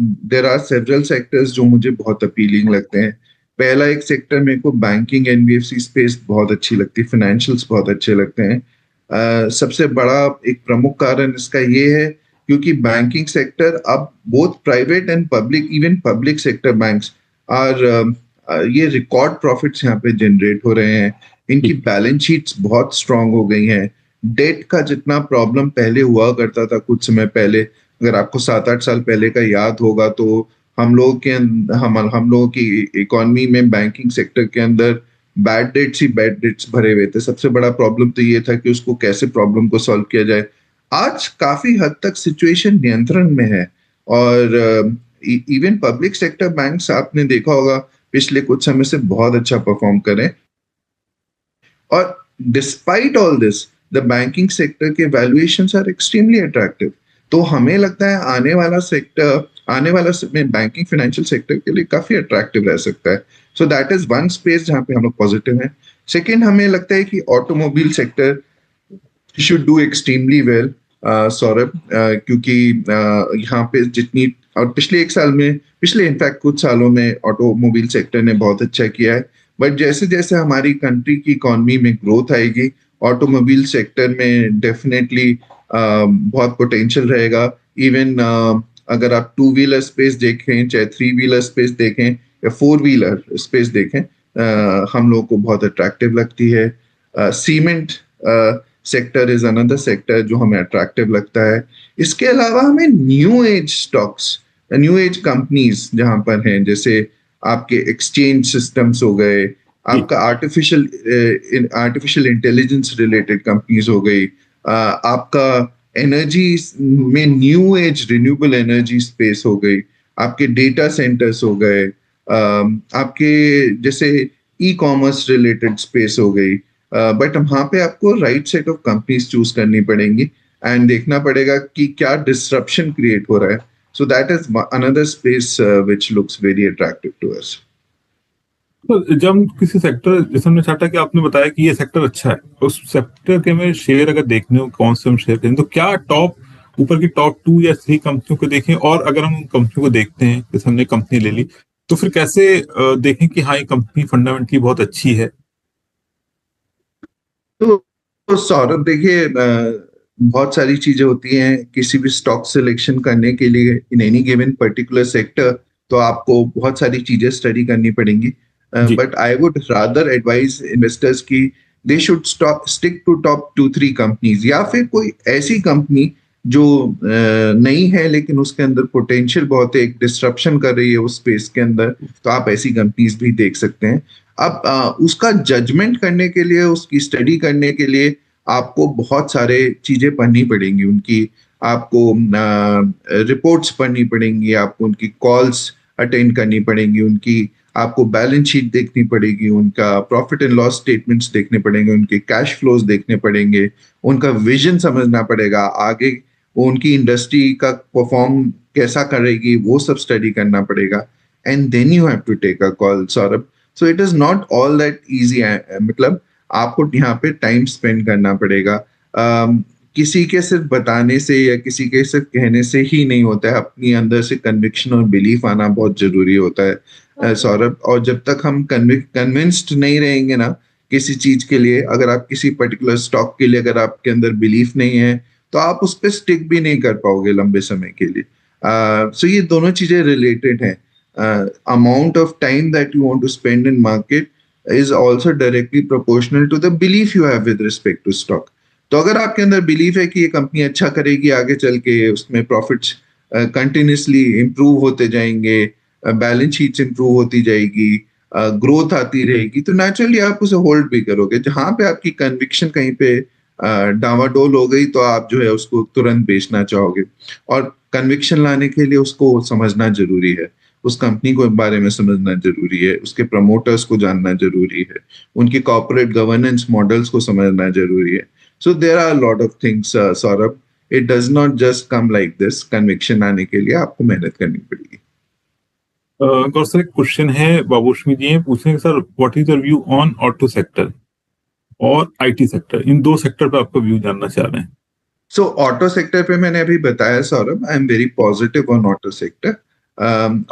there are several sectors जो मुझे बहुत अपीलिंग लगते हैं। पहला एक सेक्टर मेरे को बैंकिंग, एनबीएफसी स्पेस बहुत अच्छी लगती है, फाइनेंशियल्स बहुत अच्छे लगते हैं। सबसे बड़ा एक प्रमुख कारण इसका ये है क्योंकि बैंकिंग सेक्टर अब both private and public, even public sector banks are, ये रिकॉर्ड प्रॉफिट्स यहाँ पे जनरेट हो रहे हैं। इनकी जी बैलेंस शीट्स बहुत स्ट्रांग हो गई हैं। डेट का जितना प्रॉब्लम पहले हुआ करता था कुछ समय पहले, अगर आपको 7-8 साल पहले का याद होगा, तो हम लोगों की इकोनॉमी में बैंकिंग सेक्टर के अंदर बैड डेट्स भरे हुए थे। सबसे बड़ा प्रॉब्लम तो ये था कि उसको कैसे प्रॉब्लम को सॉल्व किया जाए। आज काफी हद तक सिचुएशन नियंत्रण में है, और इवन पब्लिक सेक्टर बैंक्स, आपने देखा होगा, पिछले कुछ समय से बहुत अच्छा परफॉर्म करें। और despite all this, the banking sector के वैल्यूएशंस आर एक्सट्रीमली अट्रैक्टिव। तो हमें लगता है आने वाला समय बैंकिंग फाइनेंशियल सेक्टर के लिए काफी अट्रैक्टिव रह सकता है। So that is one space जहां पे हम लोग पॉजिटिव हैं। सेकेंड, हमें लगता है कि automobile sector should do extremely well, Saurabh, क्योंकि यहाँ पे जितनी, और पिछले एक साल में, पिछले इनफैक्ट कुछ सालों में ऑटोमोबाइल सेक्टर ने बहुत अच्छा किया है। बट जैसे जैसे हमारी कंट्री की इकोनॉमी में ग्रोथ आएगी, ऑटोमोबाइल सेक्टर में डेफिनेटली बहुत पोटेंशियल रहेगा। इवन अगर आप टू व्हीलर स्पेस देखें, चाहे थ्री व्हीलर स्पेस देखें या फोर व्हीलर स्पेस देखें, हम लोग को बहुत अट्रैक्टिव लगती है। Cement sector is another sector जो हमें अट्रैक्टिव लगता है। इसके अलावा हमें new age stocks, new age companies जहां पर हैं, जैसे आपके एक्सचेंज सिस्टम्स हो गए, जी। आपका आर्टिफिशियल इंटेलिजेंस रिलेटेड कंपनीज हो गई, आपका एनर्जी में new age renewable energy space हो गई, आपके डेटा सेंटर्स हो गए, आपके जैसे ई कॉमर्स रिलेटेड स्पेस हो गई। बट वहां पे आपको right set of companies choose करनी पड़ेंगी एंड देखना पड़ेगा कि क्या डिसरप्शन क्रिएट हो रहा है। So that is another space which looks very attractive to us. तो जब हम किसी सेक्टर, जैसे हमने चाहता कि आपने बताया कि ये सेक्टर अच्छा है, उस सेक्टर के में शेयर अगर देखने हो कौन से हम शेयर करें, तो क्या टॉप ऊपर की टॉप 2 या 3 कंपनियों को देखें, और अगर हम उन कंपनियों को देखते हैं, जैसे हमने कंपनी ले ली, तो फिर कैसे देखें कि हाँ ये कंपनी फंडामेंटली बहुत अच्छी है। तो सौरभ देखिए, बहुत सारी चीजें होती हैं किसी भी स्टॉक सिलेक्शन करने के लिए in any given particular sector. तो आपको बहुत सारी चीजें स्टडी करनी पड़ेंगी। जी। But I would rather advise investors की they should stick to top two three companies, या फिर कोई ऐसी कंपनी जो नई है लेकिन उसके अंदर पोटेंशियल बहुत है, एक डिस्ट्रप्शन कर रही है उस स्पेस के अंदर, तो आप ऐसी कंपनीज भी देख सकते हैं। अब उसका जजमेंट करने के लिए, उसकी स्टडी करने के लिए आपको बहुत सारे चीजें पढ़नी पड़ेंगी उनकी। आपको रिपोर्ट्स पढ़नी पड़ेंगी, आपको उनकी कॉल्स अटेंड करनी पड़ेंगी, उनकी आपको बैलेंस शीट देखनी पड़ेगी, उनका प्रॉफिट एंड लॉस स्टेटमेंट्स देखने पड़ेंगे, उनके कैश फ्लोज देखने पड़ेंगे, उनका विजन समझना पड़ेगा, आगे उनकी इंडस्ट्री का परफॉर्म कैसा करेगी वो सब स्टडी करना पड़ेगा। And then you have to take a call, Saurabh. So it is not all that easy. मतलब आपको यहाँ पे टाइम स्पेंड करना पड़ेगा। किसी के सिर्फ बताने से या किसी के सिर्फ कहने से ही नहीं होता है, अपनी अंदर से कन्विक्शन और बिलीफ आना बहुत जरूरी होता है, सौरभ। और जब तक हम कन्विंस्ड नहीं रहेंगे ना किसी चीज के लिए, अगर आप किसी पर्टिकुलर स्टॉक के लिए अगर आपके अंदर बिलीफ नहीं है, तो आप उस पर स्टिक भी नहीं कर पाओगे लंबे समय के लिए। सो ये दोनों चीजें रिलेटेड हैं। Amount of time that you want to spend in market is also directly proportional to the belief you have with respect to stock. तो अगर आपके अंदर बिलीफ है कि ये कंपनी अच्छा करेगी आगे चल के, उसमें प्रॉफिट्स कंटिन्यूसली इंप्रूव होते जाएंगे, बैलेंस शीट्स इंप्रूव होती जाएगी, ग्रोथ आती रहेगी, तो नेचुरली आप उसे होल्ड भी करोगे। जहां पे आपकी कन्विक्शन कहीं पे डावाडोल हो गई, तो आप जो है उसको तुरंत बेचना चाहोगे। और कन्विक्शन लाने के लिए उसको समझना जरूरी है, उस कंपनी को बारे में समझना जरूरी है, उसके प्रमोटर्स को जानना जरूरी है, उनकी कॉर्पोरेट गवर्नेंस मॉडल्स को समझना जरूरी है। So there are lot of things, Saurabh. It does not just come like this. Conviction आने के लिए आपको मेहनत करनी पड़ेगी। और सर एक क्वेश्चन है, बाबूश्मी जी हैं, पूछ रहे हैं sir what is your view on auto sector और आईटी सेक्टर, इन दो सेक्टर पे आपका व्यू जानना चाह रहे हैं। सो ऑटो सेक्टर पे मैंने अभी बताया Saurabh, I am very positive on auto sector.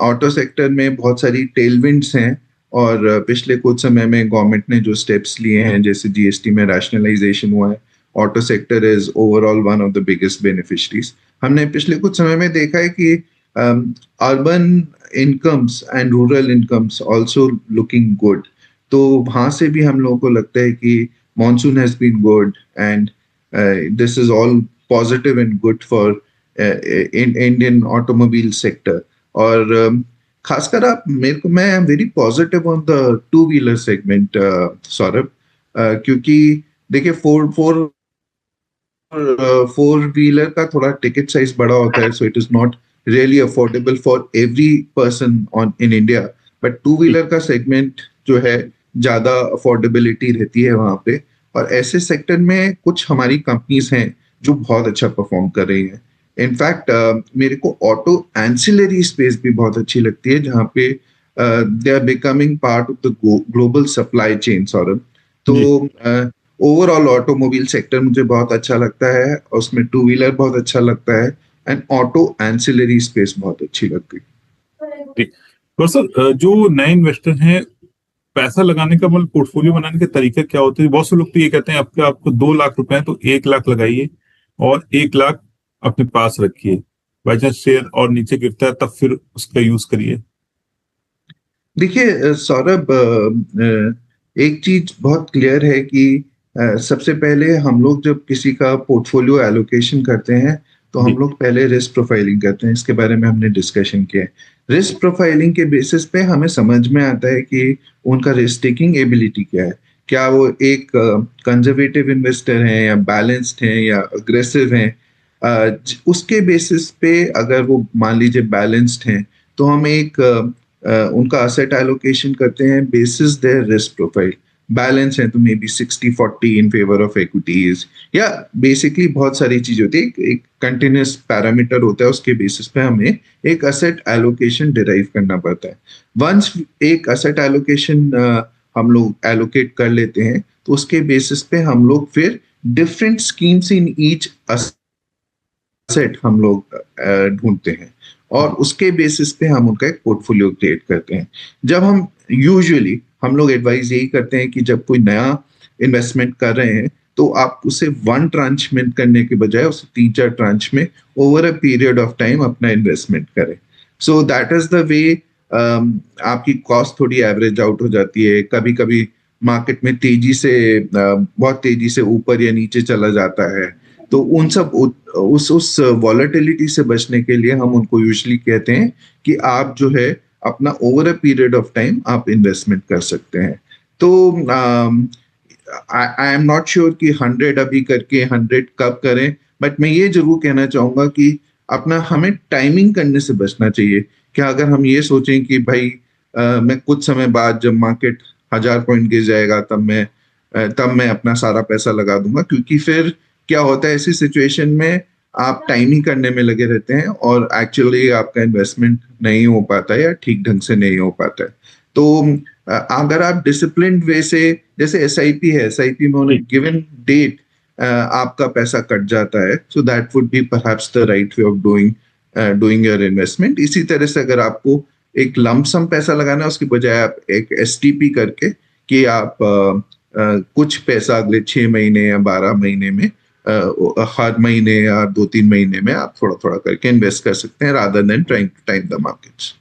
Auto sector में बहुत सारी टेलविंड्स हैं, और पिछले कुछ समय में गवर्नमेंट ने जो स्टेप्स लिए हैं, जैसे जीएसटी में रैशनलाइजेशन हुआ है, auto sector is overall one of the biggest beneficiaries. हमने पिछले कुछ समय में देखा है कि urban incomes and rural incomes also looking good. तो वहां से भी हम लोगों को लगता है कि monsoon has been good and this is all positive and good for in Indian automobile sector. और खासकर आप मेरे को, मैं very positive on the two wheeler segment, Saurabh. क्योंकि देखिए फोर व्हीलर का थोड़ा टिकट साइज बड़ा होता है, सो it is not really affordable for every person on in India. But two wheeler का सेगमेंट जो है ज्यादा अफोर्डेबिलिटी रहती है वहां पे। और ऐसे सेक्टर में कुछ हमारी कंपनीज हैं जो बहुत अच्छा परफॉर्म कर रही हैं। इनफैक्ट मेरे को ऑटो एंसिलरी स्पेस भी बहुत अच्छी लगती है, जहाँ पे they are becoming part of the global supply chain, Saurabh. तो ओवरऑल ऑटोमोबाइल सेक्टर मुझे बहुत अच्छा लगता है, और उसमें टू व्हीलर बहुत अच्छा लगता है, एंड ऑटो एंसिलरी स्पेस बहुत अच्छी लगती है। और सर जो नए इन्वेस्टर हैं, पैसा लगाने का मतलब पोर्टफोलियो बनाने के तरीके क्या होते हैं? बहुत से लोग तो ये कहते हैं आपके आपको 2 लाख रुपए हैं तो 1 लाख लगाइए, और 1 लाख अपने पास रखिए, बाई चांस शेयर और नीचे गिरता है तब फिर उसका यूज करिए। देखिए सौरभ, एक चीज बहुत क्लियर है कि सबसे पहले हम लोग जब किसी का पोर्टफोलियो एलोकेशन करते हैं तो हम जी। लोग पहले रिस्क प्रोफाइलिंग करते हैं। इसके बारे में हमने डिस्कशन किया है। रिस्क प्रोफाइलिंग के बेसिस पे हमें समझ में आता है कि उनका रिस्क टेकिंग एबिलिटी क्या है। क्या वो एक कंजर्वेटिव इन्वेस्टर हैं या बैलेंस्ड हैं या अग्रेसिव हैं। उसके बेसिस पे अगर वो मान लीजिए बैलेंस्ड हैं तो हम एक उनका असेट एलोकेशन करते हैं basis their risk profile. Balance है तो maybe 60-40 in favour of equities, या बेसिकली बहुत सारी चीजें होती है। एक कंटिन्यूस पैरामीटर होता है, उसके बेसिस पे हमें एक असेट एलोकेशन डिराइव करना पड़ता है। वंस एक असेट एलोकेशन हम लोग एलोकेट कर लेते हैं तो उसके बेसिस पे हम लोग फिर different schemes in each set हम लोग ढूंढते हैं और उसके बेसिस पे हम उनका एक पोर्टफोलियो क्रिएट करते हैं। जब हम लोग एडवाइस यही करते हैं कि जब कोई नया इन्वेस्टमेंट कर रहे हैं तो आप उसे वन ट्रांच में करने के बजाय उसे 3-4 ट्रांच में over a period of time अपना इन्वेस्टमेंट करें। सो दैट इज द वे आपकी कॉस्ट थोड़ी एवरेज आउट हो जाती है। कभी कभी मार्केट में तेजी से बहुत तेजी से ऊपर या नीचे चला जाता है, तो उन सब उस वॉलेटिलिटी से बचने के लिए हम उनको यूजुअली कहते हैं कि आप जो है अपना over a period of time आप इन्वेस्टमेंट कर सकते हैं। तो आई एम नॉट श्योर कि 100 अभी करके 100 कब करें, बट मैं ये जरूर कहना चाहूंगा कि अपना हमें टाइमिंग करने से बचना चाहिए। क्या अगर हम ये सोचें कि भाई मैं कुछ समय बाद जब मार्केट 1000 पॉइंट गिर जाएगा तब मैं अपना सारा पैसा लगा दूंगा, क्योंकि फिर क्या होता है ऐसी सिचुएशन में आप टाइमिंग करने में लगे रहते हैं और एक्चुअली आपका इन्वेस्टमेंट नहीं हो पाता है या ठीक ढंग से नहीं हो पाता है। तो अगर आप डिसिप्लिन्ड वे से, जैसे एसआईपी है, एसआईपी में जी। गिवन डेट आपका पैसा कट जाता है, so that would be perhaps the right way of doing your investment. इसी तरह से अगर आपको एक लमसम पैसा लगाना है उसके बजाय आप एक एसटीपी करके कि आप कुछ पैसा अगले 6 महीने या 12 महीने में हर महीने या 2-3 महीने में आप थोड़ा थोड़ा करके इन्वेस्ट कर सकते हैं, rather than trying to time the markets.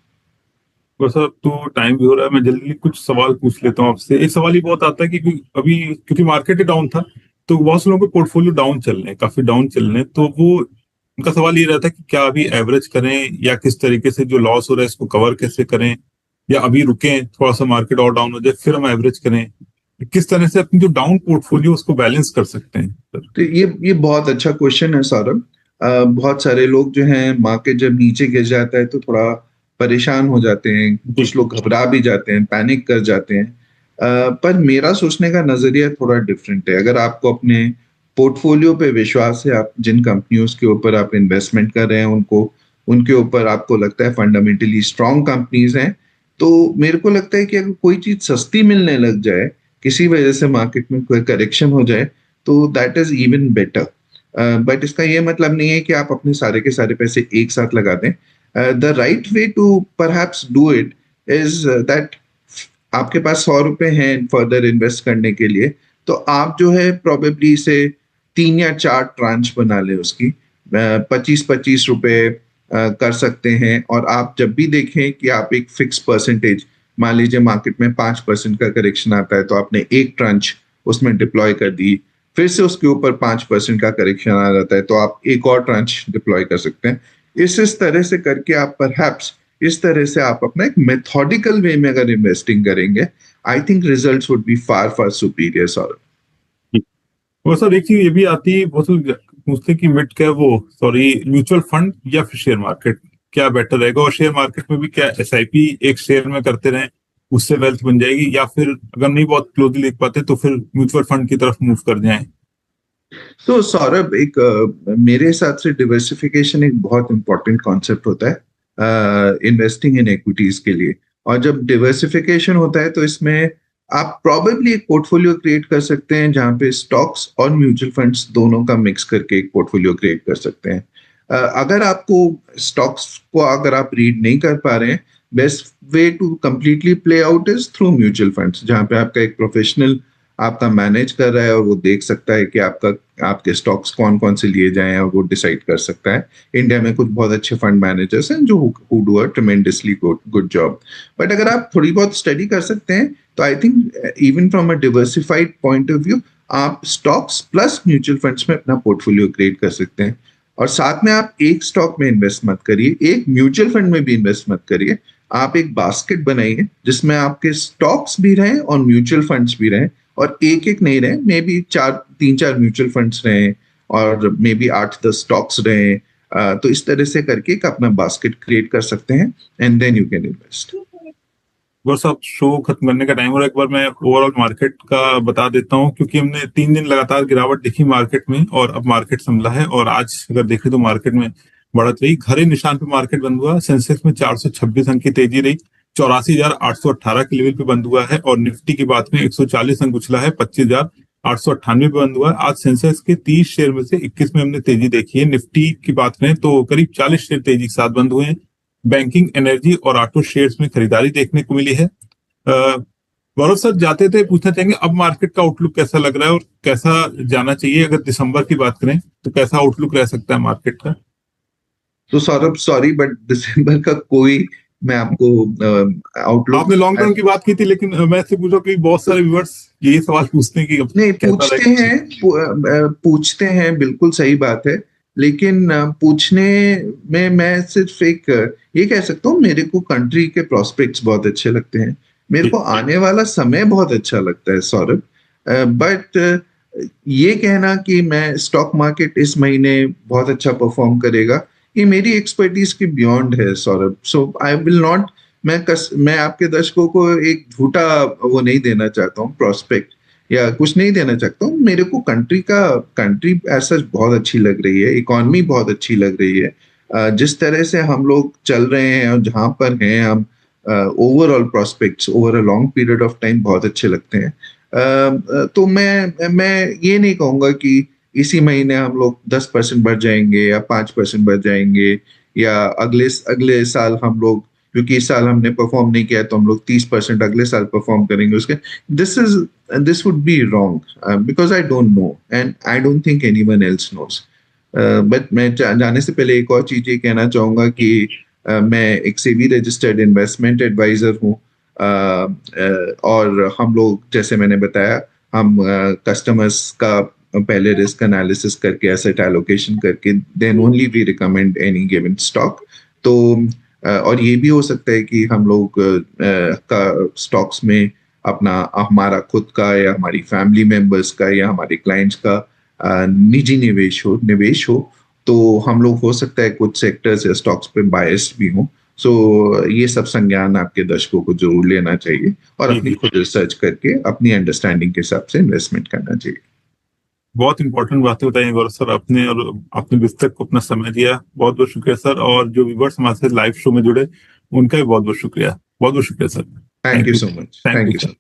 बस अब तो टाइम भी हो रहा है, मैं जल्दी कुछ सवाल पूछ लेता हूँ आपसे। एक सवाल ये बहुत आता है कि अभी क्योंकि मार्केट ही डाउन था तो बहुत से लोगों के पोर्टफोलियो डाउन चल रहे हैं, काफी डाउन चल रहे हैं, तो वो उनका सवाल ये रहता है कि क्या अभी एवरेज करें या किस तरीके से जो लॉस हो रहा है इसको कवर कैसे करें, या अभी रुकें थोड़ा सा मार्केट और डाउन हो जाए फिर हम एवरेज करें। किस तरह से अपनी जो डाउन पोर्टफोलियो उसको बैलेंस कर सकते हैं सर? तो ये बहुत अच्छा क्वेश्चन है सौरभ। बहुत सारे लोग जो हैं, मार्केट जब नीचे गिर जाता है तो थोड़ा परेशान हो जाते हैं, जी। कुछ लोग घबरा भी जाते हैं, पैनिक कर जाते हैं। पर मेरा सोचने का नजरिया थोड़ा डिफरेंट है। अगर आपको अपने पोर्टफोलियो पे विश्वास है, आप जिन कंपनियों के ऊपर आप इन्वेस्टमेंट कर रहे हैं उनको उनके ऊपर आपको लगता है फंडामेंटली स्ट्रांग कंपनीज हैं, तो मेरे को लगता है कि अगर कोई चीज सस्ती मिलने लग जाए, किसी वजह से मार्केट में कोई करेक्शन हो जाए, तो that is even better. But इसका ये मतलब नहीं है कि आप अपने सारे के सारे पैसे एक साथ लगा दें। The right way to perhaps do it is that आपके पास 100 रुपए हैं फर्दर इन्वेस्ट करने के लिए, तो आप जो है प्रोबेबली इसे 3 या 4 ट्रांच बना ले उसकी 25-25 रुपए कर सकते हैं। और आप जब भी देखें कि आप एक फिक्स परसेंटेज, मान लीजिए मार्केट में 5% का करेक्शन आता है तो आपने एक ट्रांच उसमें डिप्लॉय कर दी, फिर से उसके ऊपर 5% का करेक्शन आ जाता है तो आप एक और ट्रांच डिप्लॉय कर सकते हैं। इस तरह से करके आप परहैप्स इस तरह से आप अपना एक मेथोडिकल वे में अगर इन्वेस्टिंग करेंगे, I think results would be far far superior Saurabh. और सर एक चीज ये भी आती है, बहुत लोग पूछते हैं कि मिड क्या वो सॉरी म्यूचुअल फंड या फिर शेयर मार्केट क्या बेटर रहेगा, और शेयर मार्केट में भी क्या एसआईपी एक शेयर में करते रहें उससे वेल्थ बन जाएगी, या फिर अगर नहीं बहुत क्लोजली देख पाते तो फिर म्यूचुअल फंड की तरफ मूव कर जाएं? तो सौरभ, एक मेरे हिसाब से डिवर्सिफिकेशन एक बहुत इंपॉर्टेंट कॉन्सेप्ट होता है इन्वेस्टिंग इन इक्विटीज के लिए। और जब डिवर्सिफिकेशन होता है तो इसमें आप प्रॉबेबली एक पोर्टफोलियो क्रिएट कर सकते हैं जहां पे स्टॉक्स और म्यूचुअल फंड्स दोनों का मिक्स करके एक पोर्टफोलियो क्रिएट कर सकते हैं। अगर आपको स्टॉक्स को अगर आप रीड नहीं कर पा रहे हैं, best way to completely play out is through mutual funds, जहां पे आपका एक प्रोफेशनल आपका मैनेज कर रहा है और वो देख सकता है कि आपके स्टॉक्स कौन कौन से लिए जाएं और वो डिसाइड कर सकता है। इंडिया में कुछ बहुत अच्छे फंड मैनेजर्स हैं जो who do a tremendously good job. But अगर आप थोड़ी बहुत स्टडी कर सकते हैं तो I think even from a diversified point of view आप स्टॉक्स प्लस म्यूचुअल फंड्स में अपना पोर्टफोलियो क्रिएट कर सकते हैं। और साथ में आप एक स्टॉक में इन्वेस्ट मत करिए, एक म्यूचुअल फंड में भी इन्वेस्ट मत करिए। आप एक बास्केट बनाइए जिसमें आपके स्टॉक्स भी रहें और म्यूचुअल फंड्स भी रहें, और एक एक नहीं रहे, मे बी तीन चार म्यूचुअल फंड्स रहे और मे बी 8-10 स्टॉक्स रहे। तो इस तरह से करके एक अपना बास्केट क्रिएट कर सकते हैं and then you can invest. बस अब शो खत्म करने का टाइम हो रहा है। एक बार मैं ओवरऑल मार्केट का बता देता हूँ, क्योंकि हमने 3 दिन लगातार गिरावट देखी मार्केट में और अब मार्केट संभला है। और आज अगर देखें तो मार्केट में बढ़त रही, घरे निशान पे मार्केट बंद हुआ। सेंसेक्स में 426 अंक की तेजी रही, 84,818 के लेवल पे बंद हुआ है। और निफ्टी की बात में 140 अंक उछला है, 25,898 पे बंद हुआ है। आज सेंसेक्स के 30 शेयर में से 21 में हमने तेजी देखी है। निफ्टी की बात करें तो करीब 40 शेयर तेजी के साथ बंद हुए हैं। बैंकिंग, एनर्जी और ऑटो शेयर्स में खरीदारी देखने को मिली है। गौरव सर, जाते थे पूछना चाहेंगे अब मार्केट का आउटलुक कैसा लग रहा है और कैसा जाना चाहिए? अगर दिसंबर की बात करें तो कैसा आउटलुक रह सकता है मार्केट का? तो सौरभ सॉरी बट दिसंबर का कोई मैं आपको आउटलुक आपने लॉन्ग टर्म की बात की थी, लेकिन मैं से पूछा कि बहुत सारे व्यूअर्स यही सवाल पूछते हैं कि अब नहीं कैसा रहेगा। पूछते हैं, बिल्कुल सही बात है। लेकिन पूछने में मैं सिर्फ एक ये कह सकता हूँ, मेरे को कंट्री के प्रोस्पेक्ट्स बहुत अच्छे लगते हैं, मेरे को आने वाला समय बहुत अच्छा लगता है सौरभ। बट ये कहना कि मैं स्टॉक मार्केट इस महीने बहुत अच्छा परफॉर्म करेगा, ये मेरी एक्सपर्टीज के बियॉन्ड है सौरभ। सो आई विल नॉट, मैं आपके दर्शकों को एक झूठा वो नहीं देना चाहता हूँ, प्रोस्पेक्ट या कुछ नहीं देना चाहता हूँ। मेरे को कंट्री ऐसा बहुत अच्छी लग रही है, इकॉनमी बहुत अच्छी लग रही है। जिस तरह से हम लोग चल रहे हैं और जहां पर हैं हम, overall prospects over a long period of time बहुत अच्छे लगते हैं। तो मैं ये नहीं कहूंगा कि इसी महीने हम लोग 10% बढ़ जाएंगे या 5% बढ़ जाएंगे, या अगले अगले साल हम लोग, क्योंकि इस साल हमने परफॉर्म नहीं किया तो हम लोग 30% अगले साल परफॉर्म करेंगे उसके। This would be wrong because I don't know and I don't think anyone else knows. But मैं जाने से पहले एक और चीज ये कहना चाहूंगा कि मैं एक सेबी रजिस्टर्ड इन्वेस्टमेंट एडवाइजर हूँ। और हम लोग, जैसे मैंने बताया, हम कस्टमर्स का पहले रिस्क एनालिसिस करके, एसेट एलोकेशन करके, then only we recommend any given stock. तो और ये भी हो सकता है कि हम लोग का स्टॉक्स में अपना, हमारा खुद का या हमारी फैमिली मेंबर्स का या हमारे क्लाइंट्स का निजी निवेश हो, तो हम लोग हो सकता है कुछ सेक्टर्स या स्टॉक्स पे बायस्ड भी हों। सो ये सब संज्ञान आपके दर्शकों को जरूर लेना चाहिए और अपनी खुद रिसर्च करके अपनी अंडरस्टैंडिंग के हिसाब से इन्वेस्टमेंट करना चाहिए। बहुत इंपॉर्टेंट बातें बताई गौरव सर आपने, और आपने विस्तृत को अपना समय दिया। बहुत बहुत शुक्रिया सर। और जो व्यूअर्स हमारे साथ लाइव शो में जुड़े उनका भी बहुत बहुत शुक्रिया। बहुत बहुत शुक्रिया sir. Thank you so much. Thank thank you you sir. Sir.